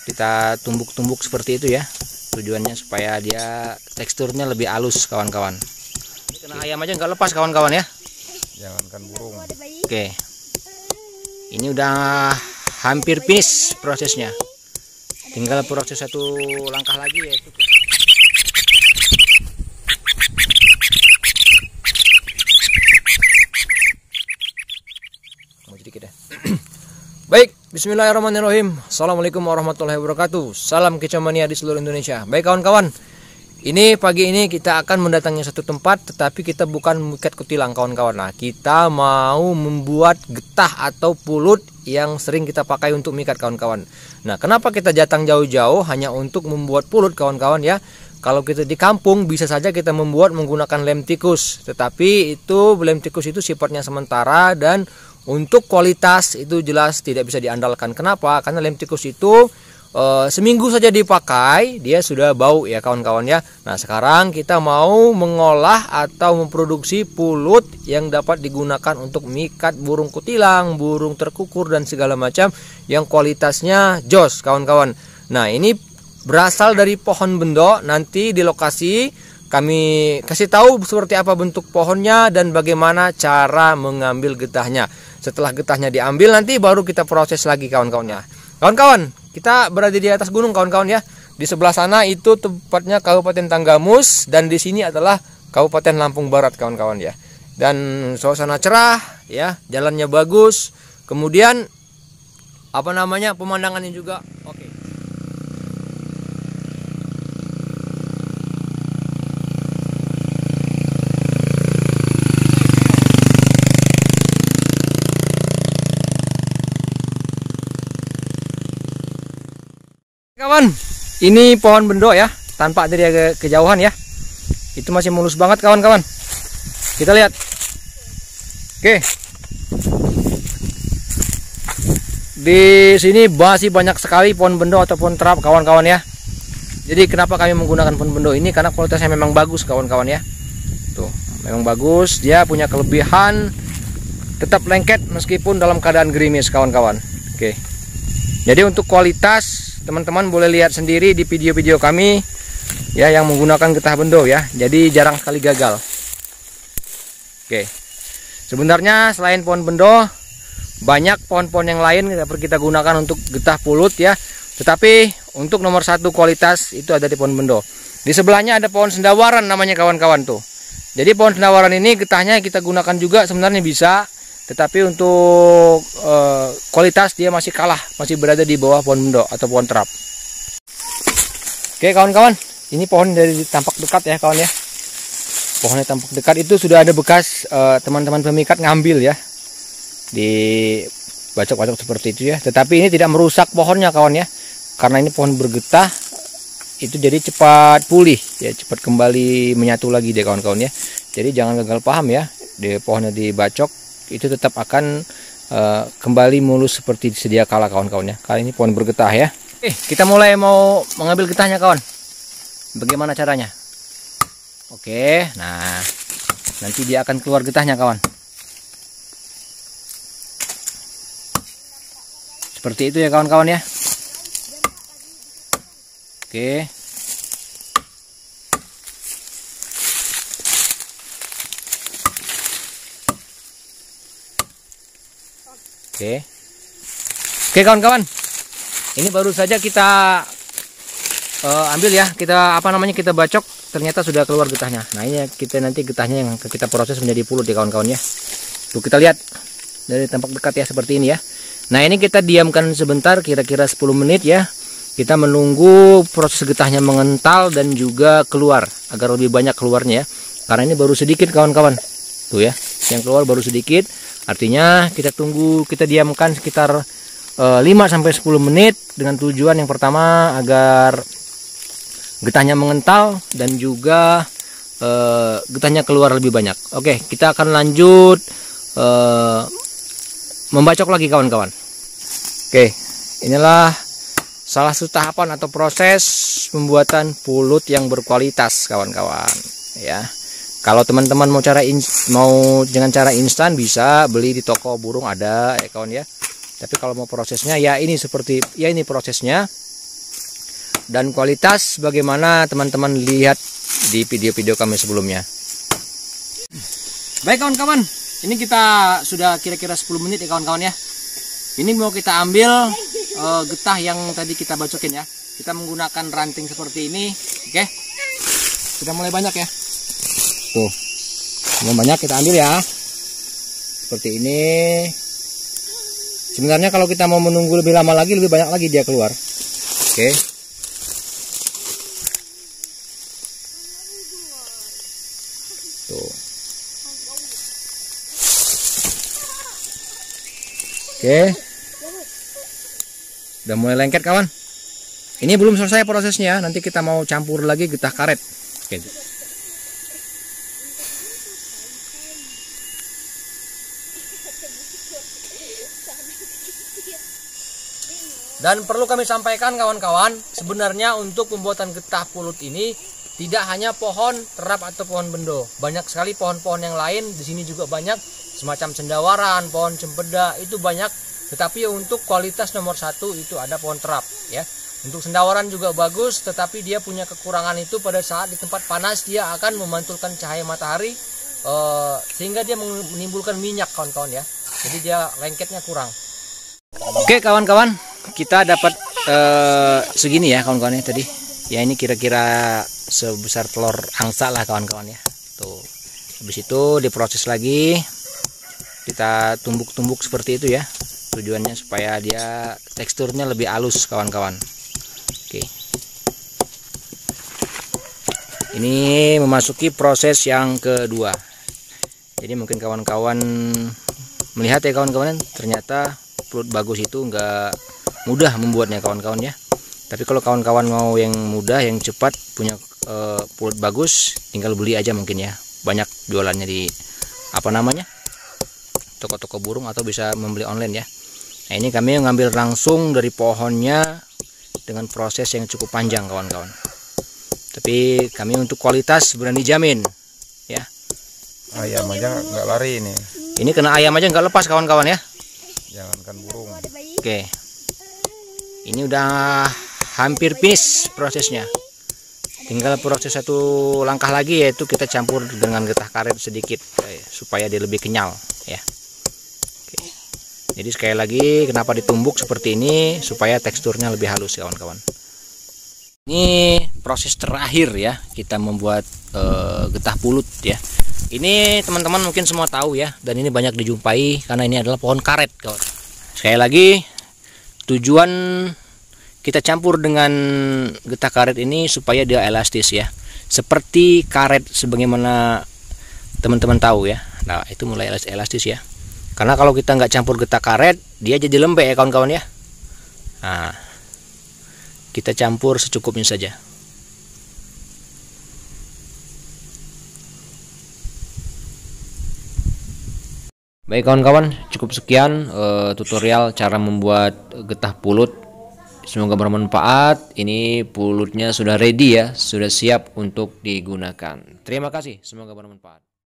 kita tumbuk-tumbuk seperti itu ya. Tujuannya supaya dia teksturnya lebih halus kawan-kawan. Kena ayam aja nggak lepas kawan-kawan ya. Jangankan burung. Oke. Ini udah hampir finish prosesnya. Tinggal proses satu langkah lagi yaitu sedikit ya. Baik, bismillahirrahmanirrahim. Assalamualaikum warahmatullahi wabarakatuh. Salam kecomania di seluruh Indonesia. Baik kawan-kawan, ini pagi ini kita akan mendatangi satu tempat, tetapi kita bukan mengikat kutilang kawan-kawan. Nah, kita mau membuat getah atau pulut yang sering kita pakai untuk mikat kawan-kawan. Nah, kenapa kita datang jauh-jauh hanya untuk membuat pulut kawan-kawan ya? Kalau kita di kampung bisa saja kita membuat menggunakan lem tikus, tetapi itu lem tikus itu sifatnya sementara dan untuk kualitas itu jelas tidak bisa diandalkan. Kenapa? Karena lem tikus itu seminggu saja dipakai dia sudah bau ya kawan-kawan ya. Nah, sekarang kita mau mengolah atau memproduksi pulut yang dapat digunakan untuk mikat burung kutilang, burung terkukur dan segala macam yang kualitasnya jos kawan-kawan. Nah, ini berasal dari pohon bendo. Nanti di lokasi kami kasih tahu seperti apa bentuk pohonnya dan bagaimana cara mengambil getahnya. Setelah getahnya diambil nanti baru kita proses lagi kawan-kawannya. Kawan-kawan, kita berada di atas gunung kawan-kawan ya. Di sebelah sana itu tempatnya Kabupaten Tanggamus dan di sini adalah Kabupaten Lampung Barat kawan-kawan ya. Dan suasana cerah ya, jalannya bagus. Kemudian pemandangannya juga oke. Kawan, ini pohon bendo ya, tanpa dari kejauhan ya. Itu masih mulus banget kawan-kawan. Kita lihat. Oke. Di sini masih banyak sekali pohon bendo atau pohon terap kawan-kawan ya. Jadi kenapa kami menggunakan pohon bendo ini? Karena kualitasnya memang bagus kawan-kawan ya. Tuh, memang bagus. Dia punya kelebihan tetap lengket meskipun dalam keadaan gerimis kawan-kawan. Oke. Jadi untuk kualitas teman-teman boleh lihat sendiri di video-video kami ya yang menggunakan getah bendo ya. Jadi jarang sekali gagal. Oke. Sebenarnya selain pohon bendo banyak pohon-pohon yang lain kita gunakan untuk getah pulut ya. Tetapi untuk nomor satu kualitas itu ada di pohon bendo. Di sebelahnya ada pohon sendawaran namanya kawan-kawan tuh. Jadi pohon sendawaran ini getahnya kita gunakan juga sebenarnya bisa. Tetapi untuk kualitas dia masih kalah, masih berada di bawah pohon bendo atau pohon terap. Oke kawan-kawan, ini pohon dari tampak dekat ya kawan ya. Pohonnya tampak dekat itu sudah ada bekas teman-teman pemikat ngambil ya. Di bacok-bacok seperti itu ya. Tetapi ini tidak merusak pohonnya kawan ya. Karena ini pohon bergetah, itu jadi cepat pulih ya, cepat kembali menyatu lagi deh kawan-kawan ya. Jadi jangan gagal paham ya, di pohonnya dibacok itu tetap akan kembali mulus seperti sedia kala kawan-kawan ya. Kali ini pohon bergetah ya. Kita mulai mau mengambil getahnya kawan. Bagaimana caranya? Oke, nah nanti dia akan keluar getahnya kawan. Seperti itu ya kawan-kawan ya. Oke. Oke kawan-kawan, ini baru saja kita ambil ya, kita kita bacok, ternyata sudah keluar getahnya. Nah ini kita nanti getahnya yang kita proses menjadi pulut ya kawan-kawan ya. Tuh kita lihat dari tampak dekat ya seperti ini ya. Nah ini kita diamkan sebentar, kira-kira 10 menit ya. Kita menunggu proses getahnya mengental dan juga keluar agar lebih banyak keluarnya ya. Karena ini baru sedikit kawan-kawan. Tuh ya, yang keluar baru sedikit. Artinya kita tunggu, kita diamkan sekitar 5-10 menit dengan tujuan yang pertama agar getahnya mengental dan juga getahnya keluar lebih banyak. Oke, kita akan lanjut membacok lagi kawan-kawan. Oke, inilah salah satu tahapan atau proses pembuatan pulut yang berkualitas kawan-kawan ya. Kalau teman-teman mau dengan cara instan bisa beli di toko burung ada ya kawan ya. Tapi kalau mau prosesnya ya ini seperti ya ini prosesnya. dan kualitas bagaimana teman-teman lihat di video-video kami sebelumnya. Baik kawan-kawan, ini kita sudah kira-kira 10 menit ya kawan-kawan ya. Ini mau kita ambil getah yang tadi kita bacokin ya. Kita menggunakan ranting seperti ini, oke. Sudah mulai banyak ya. Tuh, mulai banyak kita ambil ya. Seperti ini. Sebenarnya kalau kita mau menunggu lebih lama lagi, lebih banyak lagi dia keluar. Oke. Tuh. Oke. Udah mulai lengket kawan. Ini belum selesai prosesnya, nanti kita mau campur lagi getah karet. Oke. Dan perlu kami sampaikan kawan-kawan, sebenarnya untuk pembuatan getah pulut ini tidak hanya pohon terap atau pohon bendo, banyak sekali pohon-pohon yang lain di sini juga banyak, semacam cendawaran, pohon cempeda itu banyak. Tetapi untuk kualitas nomor 1 itu ada pohon terap ya. Untuk cendawaran juga bagus, tetapi dia punya kekurangan itu pada saat di tempat panas dia akan memantulkan cahaya matahari sehingga dia menimbulkan minyak kawan-kawan ya. Jadi dia lengketnya kurang. Oke kawan-kawan, kita dapat segini ya kawan-kawan ya tadi. Ya ini kira-kira sebesar telur angsa lah kawan-kawan ya. Tuh. Habis itu diproses lagi. Kita tumbuk-tumbuk seperti itu ya. Tujuannya supaya dia teksturnya lebih halus kawan-kawan. Oke. Ini memasuki proses yang kedua. Jadi mungkin kawan-kawan melihat ya kawan-kawan, ternyata pulut bagus itu nggak mudah membuatnya kawan-kawan ya. Tapi kalau kawan-kawan mau yang mudah, yang cepat, punya pulut bagus, tinggal beli aja mungkin ya. Banyak jualannya di toko-toko burung atau bisa membeli online ya. Nah ini kami ngambil langsung dari pohonnya dengan proses yang cukup panjang kawan-kawan. Tapi kami untuk kualitas berani jamin ya. Ayam aja nggak lari ini. Ini kena ayam aja nggak lepas kawan-kawan ya. Jangankan burung. Oke. Ini udah hampir finish prosesnya. Tinggal proses satu langkah lagi, yaitu kita campur dengan getah karet sedikit supaya dia lebih kenyal ya. Oke. Jadi sekali lagi kenapa ditumbuk seperti ini, supaya teksturnya lebih halus kawan-kawan. Ini proses terakhir ya, kita membuat getah pulut ya. Ini teman-teman mungkin semua tahu ya, dan ini banyak dijumpai karena ini adalah pohon karet kawan. Sekali lagi, tujuan kita campur dengan getah karet ini supaya dia elastis ya, seperti karet sebagaimana teman-teman tahu ya. Nah itu mulai elastis ya, karena kalau kita nggak campur getah karet dia jadi lembek ya kawan-kawan ya. Nah kita campur secukupnya saja. Baik kawan-kawan, cukup sekian tutorial cara membuat getah pulut. Semoga bermanfaat. Ini pulutnya sudah ready ya, sudah siap untuk digunakan. Terima kasih, semoga bermanfaat.